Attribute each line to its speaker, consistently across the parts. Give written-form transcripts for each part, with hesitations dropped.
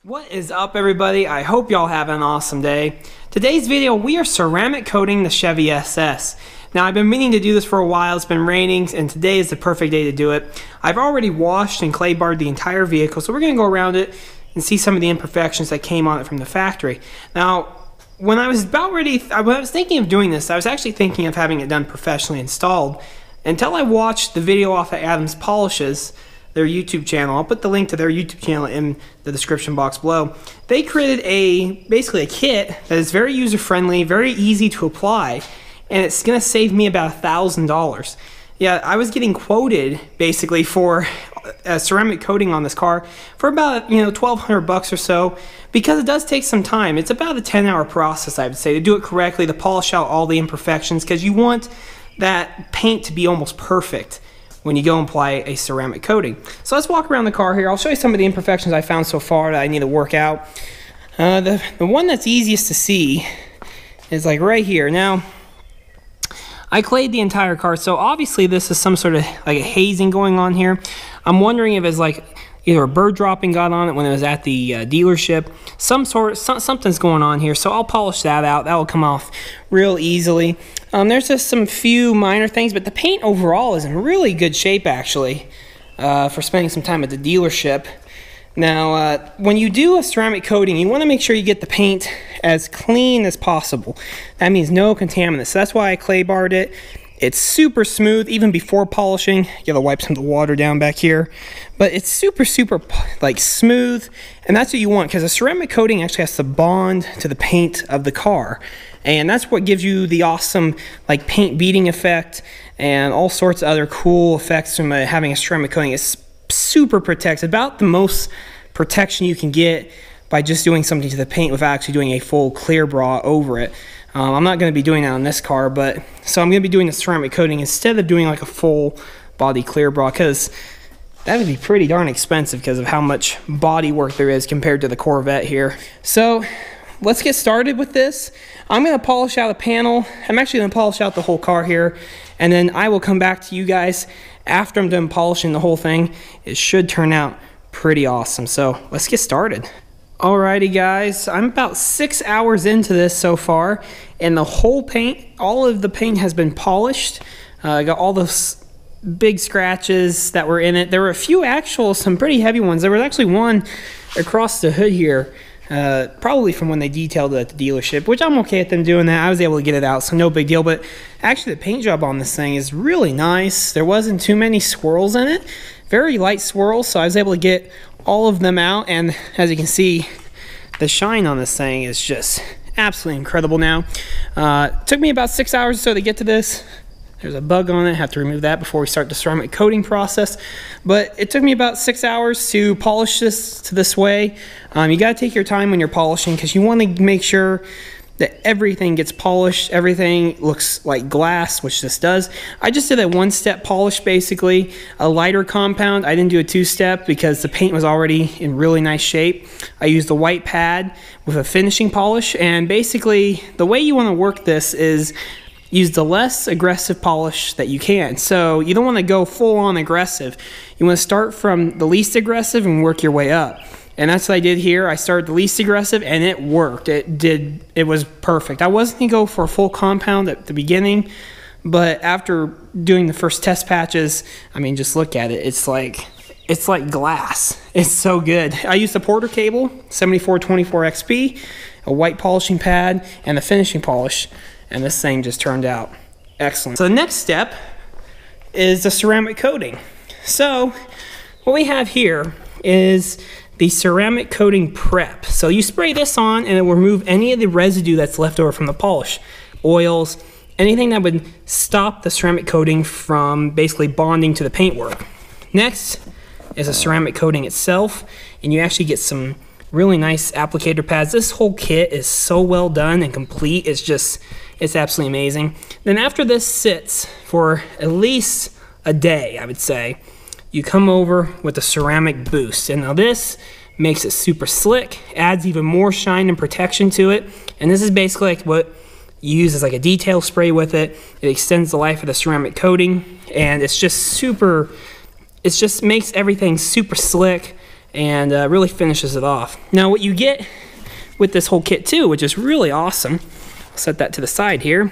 Speaker 1: What is up, everybody? I hope y'all have an awesome day. Today's video, we are ceramic coating the Chevy SS. Now, I've been meaning to do this for a while. It's been raining, and today is the perfect day to do it. I've already washed and clay barred the entire vehicle, so we're going to go around it and see some of the imperfections that came on it from the factory. Now, when I was thinking of doing this, I was actually thinking of having it done professionally installed until I watched the video off of Adam's Polishes, their YouTube channel. I'll put the link to their YouTube channel in the description box below. They created basically a kit that is very user-friendly, very easy to apply, and it's going to save me about $1,000. Yeah, I was getting quoted basically for ceramic coating on this car for about $1,200 or so, because it does take some time. It's about a 10-hour process, I would say, to do it correctly, to polish out all the imperfections, because you want that paint to be almost perfect when you go and apply a ceramic coating. So let's walk around the car here. I'll show you some of the imperfections I found so far that I need to work out. The one that's easiest to see is like right here. Now, I clayed the entire car, so obviously this is some sort of like a hazing going on here. I'm wondering if it's like either a bird dropping got on it when it was at the dealership. Something's going on here, so I'll polish that out. That will come off real easily. There's just some few minor things, but the paint overall is in really good shape, actually, for spending some time at the dealership. Now, when you do a ceramic coating, you want to make sure you get the paint as clean as possible. That means no contaminants. So that's why I clay barred it. It's super smooth even before polishing. You gotta wipe some of the water down back here. But it's super like smooth, and that's what you want, because a ceramic coating actually has to bond to the paint of the car. And that's what gives you the awesome like paint beading effect and all sorts of other cool effects from having a ceramic coating. It's super protected, about the most protection you can get by just doing something to the paint without actually doing a full clear bra over it. I'm not going to be doing that on this car, but so I'm going to be doing the ceramic coating instead of doing like a full body clear bra, because that would be pretty darn expensive because of how much body work there is compared to the Corvette here. So let's get started with this. I'm going to polish out a panel. I'm actually going to polish out the whole car here, and then I will come back to you guys after I'm done polishing the whole thing. It should turn out pretty awesome. So let's get started. Alrighty guys, I'm about 6 hours into this so far, and the whole paint, all of the paint has been polished. I got all those big scratches that were in it. There were a few some pretty heavy ones. There was actually one across the hood here, probably from when they detailed it at the dealership, which I'm okay with them doing that. I was able to get it out, so no big deal. But actually the paint job on this thing is really nice. There wasn't too many swirls in it, very light swirls, so I was able to get all of them out, and as you can see, the shine on this thing is just absolutely incredible now. It took me about 6 hours or so to get to this. There's a bug on it. I have to remove that before we start the ceramic coating process. But it took me about 6 hours to polish this to this way. You got to take your time when you're polishing, because you want to make sure that everything gets polished, everything looks like glass, which this does. I just did a one-step polish, basically, a lighter compound. I didn't do a two-step because the paint was already in really nice shape. I used a white pad with a finishing polish, and basically the way you want to work this is use the less aggressive polish that you can. So you don't want to go full-on aggressive. You want to start from the least aggressive and work your way up. And that's what I did here. I started the least aggressive, and it worked. It was perfect. I wasn't going to go for a full compound at the beginning, but after doing the first test patches, I mean, just look at it. It's like glass. It's so good. I used a Porter cable, 7424 XP, a white polishing pad, and the finishing polish, and this thing just turned out excellent. So the next step is the ceramic coating. So what we have here is the ceramic coating prep. So you spray this on, and it will remove any of the residue that's left over from the polish, oils, anything that would stop the ceramic coating from basically bonding to the paintwork. Next is a ceramic coating itself, and you actually get some really nice applicator pads. This whole kit is so well done and complete. It's absolutely amazing. Then after this sits for at least a day, I would say, you come over with a ceramic boost. And now this makes it super slick, adds even more shine and protection to it. And this is basically like what you use as like a detail spray with it. It extends the life of the ceramic coating, and it's just super, it just makes everything super slick and really finishes it off. Now what you get with this whole kit too, which is really awesome, I'll set that to the side here,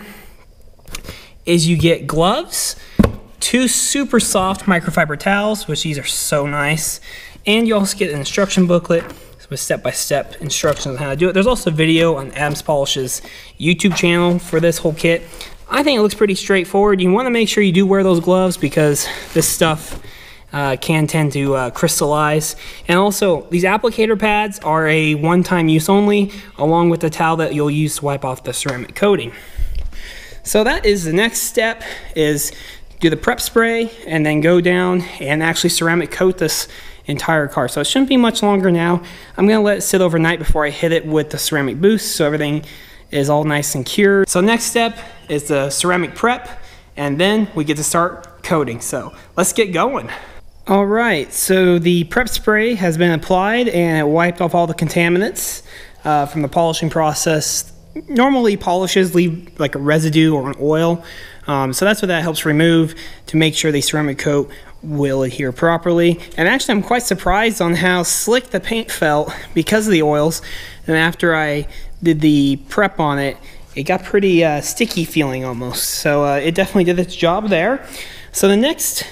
Speaker 1: is you get gloves, 2 super soft microfiber towels, which these are so nice, and you also get an instruction booklet with step-by-step instructions on how to do it. There's also a video on Adams Polish's YouTube channel for this whole kit. I think it looks pretty straightforward. You want to make sure you do wear those gloves because this stuff can tend to crystallize. And also, these applicator pads are a one-time use only, along with the towel that you'll use to wipe off the ceramic coating. So that is the next step, is do the prep spray and then go down and actually ceramic coat this entire car. So it shouldn't be much longer now. I'm gonna let it sit overnight before I hit it with the ceramic boost so everything is all nice and cured. So next step is the ceramic prep, and then we get to start coating. So let's get going. All right, so the prep spray has been applied and it wiped off all the contaminants from the polishing process. Normally polishes leave like a residue or an oil, so that's what that helps remove to make sure the ceramic coat will adhere properly. And actually I'm quite surprised on how slick the paint felt because of the oils, and after I did the prep on it, it got pretty sticky feeling almost. So it definitely did its job there. So the next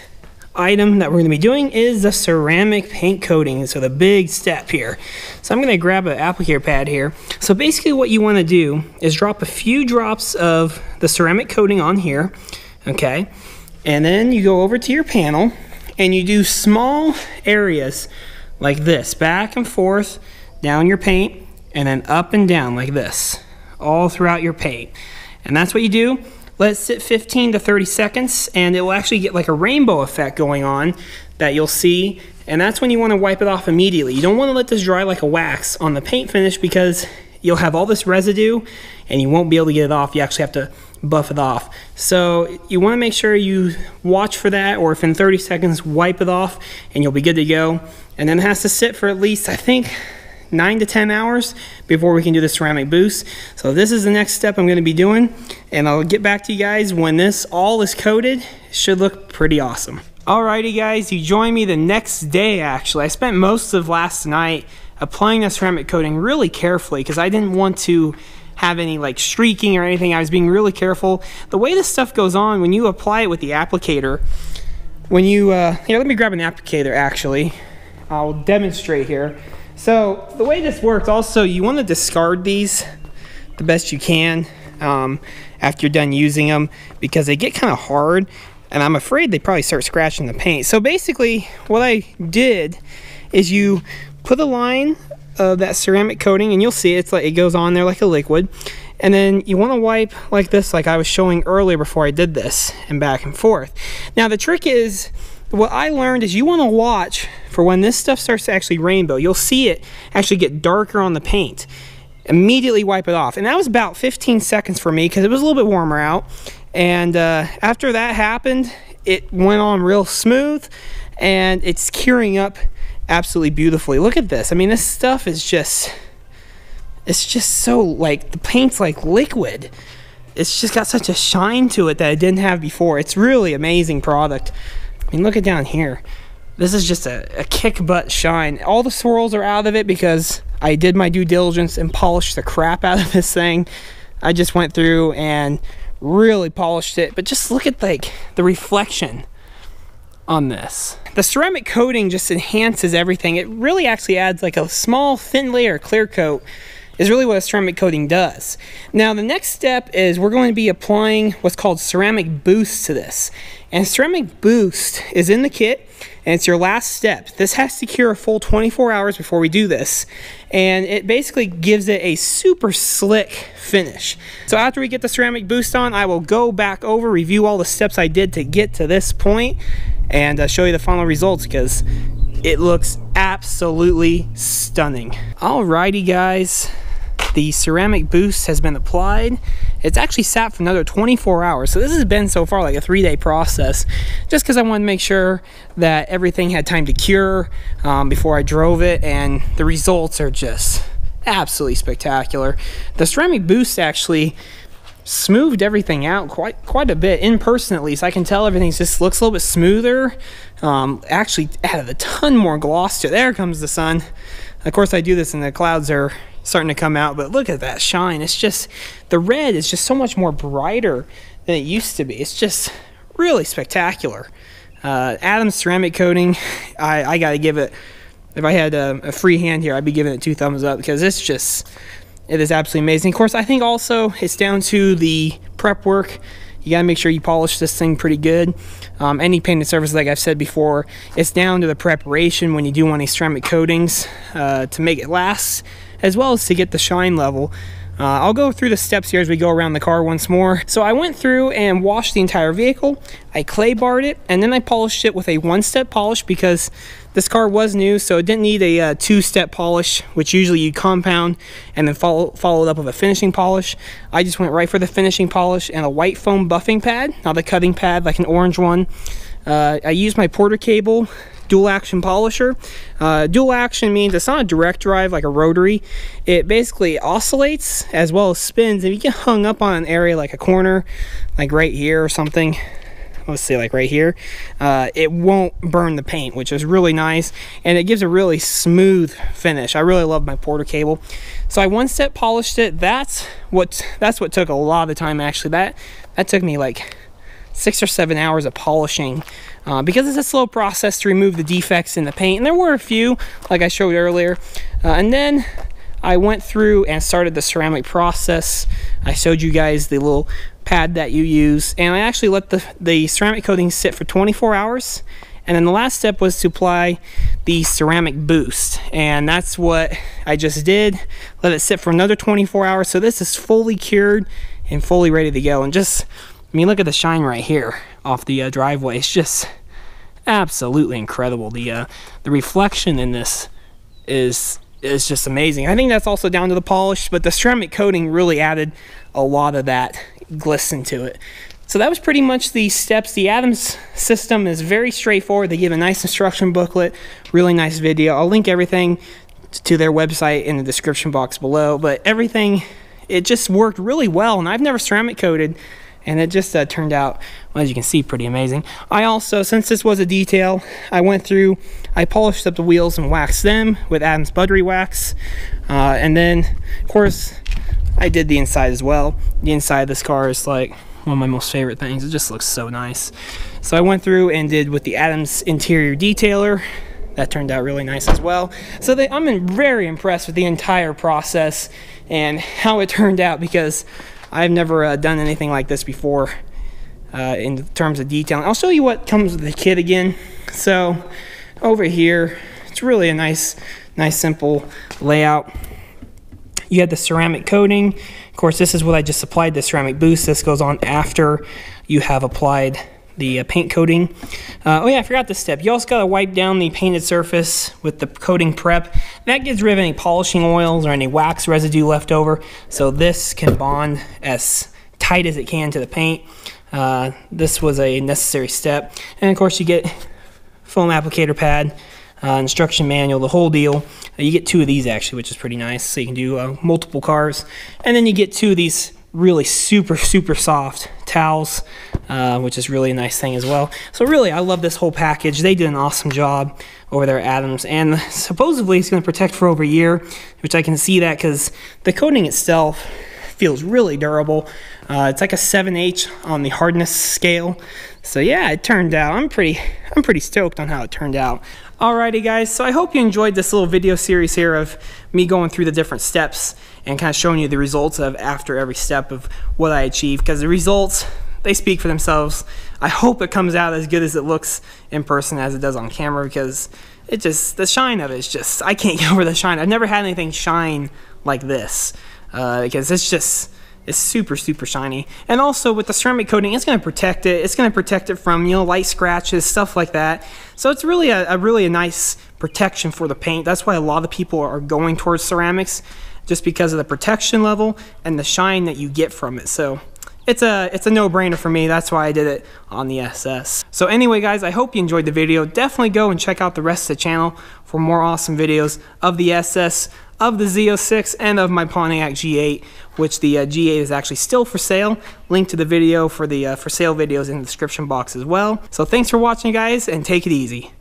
Speaker 1: item that we're going to be doing is the ceramic paint coating, so the big step here. So I'm going to grab an applicator pad here. So basically what you want to do is drop a few drops of the ceramic coating on here, okay, and then you go over to your panel and you do small areas like this, back and forth down your paint, and then up and down like this all throughout your paint. And that's what you do. Let it sit 15 to 30 seconds and it will actually get like a rainbow effect going on that you'll see, and that's when you want to wipe it off immediately. You don't want to let this dry like a wax on the paint finish because you'll have all this residue and you won't be able to get it off. You actually have to buff it off. So you want to make sure you watch for that, or if in 30 seconds, wipe it off and you'll be good to go. And then it has to sit for at least, I think, 9 to 10 hours before we can do the ceramic boost. So this is the next step I'm going to be doing, and I'll get back to you guys when this all is coated. It should look pretty awesome. Alrighty guys, you join me the next day actually. I spent most of last night applying the ceramic coating really carefully because I didn't want to have any like streaking or anything. I was being really careful. The way this stuff goes on when you apply it with the applicator, when you here, let me grab an applicator actually. I'll demonstrate here. So the way this works, also you want to discard these the best you can after you're done using them, because they get kind of hard and I'm afraid they probably start scratching the paint. So basically what I did is you put a line of that ceramic coating, and you'll see it's like it goes on there like a liquid, and then you want to wipe like this, like I was showing earlier before I did this, and back and forth. Now the trick is, what I learned is you want to watch for when this stuff starts to actually rainbow. You'll see it actually get darker on the paint. Immediately wipe it off. And that was about 15 seconds for me because it was a little bit warmer out. And after that happened, it went on real smooth and it's curing up absolutely beautifully. Look at this. I mean, this stuff is just, it's just so, like, the paint's like liquid. It's just got such a shine to it that it didn't have before. It's really amazing product. I mean, look at down here. This is just a kick butt shine. All the swirls are out of it because I did my due diligence and polished the crap out of this thing. I just went through and really polished it, but just look at like the reflection on this. The ceramic coating just enhances everything. It really actually adds like a small thin layer of clear coat is really what a ceramic coating does. Now the next step is we're going to be applying what's called ceramic boost to this. And ceramic boost is in the kit, and it's your last step. This has to cure a full 24 hours before we do this, and it basically gives it a super slick finish. So after we get the ceramic boost on, I will go back over, review all the steps I did to get to this point, and show you the final results because it looks absolutely stunning. Alrighty guys, the ceramic boost has been applied. It's actually sat for another 24 hours. So this has been so far like a 3-day process, just because I wanted to make sure that everything had time to cure before I drove it, and the results are just absolutely spectacular. The ceramic boost actually smoothed everything out quite a bit. In person, at least, I can tell everything just looks a little bit smoother. Actually added a ton more gloss to it. There comes the sun. Of course, I do this and the clouds are starting to come out, but look at that shine. It's just, the red is just so much more brighter than it used to be. It's just really spectacular. Adam's ceramic coating, I gotta give it, if I had a free hand here, I'd be giving it 2 thumbs up, because it's just, it is absolutely amazing. Of course, I think also it's down to the prep work. You gotta make sure you polish this thing pretty good. Any painted surface, like I've said before, it's down to the preparation when you do want these ceramic coatings to make it last, as well as to get the shine level. I'll go through the steps here as we go around the car once more. So I went through and washed the entire vehicle. I clay barred it, and then I polished it with a 1-step polish, because this car was new, so it didn't need a 2-step polish, which usually you compound and then follow it up with a finishing polish. I just went right for the finishing polish and a white foam buffing pad, not a cutting pad like an orange one. I used my Porter cable dual action polisher. Dual action means it's not a direct drive like a rotary. It basically oscillates as well as spins. If you get hung up on an area like a corner, like right here or something, let's say like right here, it won't burn the paint, which is really nice, and it gives a really smooth finish. I really love my Porter cable. So I 1-step polished it. That's what took a lot of the time, actually. That took me like 6 or 7 hours of polishing, because it's a slow process to remove the defects in the paint, and there were a few, like I showed earlier. And then I went through and started the ceramic process. I showed you guys the little pad that you use, and I actually let the ceramic coating sit for 24 hours, and then the last step was to apply the ceramic boost, and that's what I just did. Let it sit for another 24 hours. So this is fully cured and fully ready to go. And just, I mean, look at the shine right here off the driveway. It's just absolutely incredible. The reflection in this is just amazing. I think that's also down to the polish, but the ceramic coating really added a lot of that glisten to it. So that was pretty much the steps. The Adams system is very straightforward. They give a nice instruction booklet, really nice video. I'll link everything to their website in the description box below, but everything, it just worked really well, and I've never ceramic coated, and it just turned out, well, as you can see, pretty amazing. I also, since this was a detail, I went through, I polished up the wheels and waxed them with Adams Buttery Wax, and then, of course, I did the inside as well. The inside of this car is like one of my most favorite things. It just looks so nice. So I went through and did with the Adams interior detailer. That turned out really nice as well. So I'm very impressed with the entire process and how it turned out, because I've never done anything like this before in terms of detailing. I'll show you what comes with the kit again. So over here, it's really a nice simple layout. You have the ceramic coating. Of course, this is what I just applied, the ceramic boost. This goes on after you have applied the paint coating. Oh yeah, I forgot this step. You also got to wipe down the painted surface with the coating prep. That gets rid of any polishing oils or any wax residue left over, so this can bond as tight as it can to the paint. This was a necessary step. And of course, you get foam applicator pad, instruction manual, the whole deal. You get 2 of these actually, which is pretty nice, so you can do multiple cars. And then you get 2 of these really super soft towels, which is really a nice thing as well. So really, I love this whole package. They did an awesome job over there at Adams, and supposedly it's going to protect for over a year, which I can see that because the coating itself feels really durable. It's like a 7H on the hardness scale. So yeah, it turned out, I'm pretty stoked on how it turned out. Alrighty guys, so I hope you enjoyed this little video series here of me going through the different steps and kind of showing you the results of after every step of what I achieved, because the results, they speak for themselves. I hope it comes out as good as it looks in person as it does on camera, because it just, the shine of it is just, I can't get over the shine. I've never had anything shine like this, because it's just, it's super shiny. And also with the ceramic coating, it's going to protect it. It's going to protect it from, you know, light scratches, stuff like that. So it's really a nice protection for the paint. That's why a lot of people are going towards ceramics, just because of the protection level and the shine that you get from it. So it's a no-brainer for me. That's why I did it on the SS. So anyway guys, I hope you enjoyed the video. Definitely go and check out the rest of the channel for more awesome videos of the SS, of the Z06 and of my Pontiac G8, which the G8 is actually still for sale. Link to the video for the for sale videos in the description box as well. So thanks for watching, guys, and take it easy.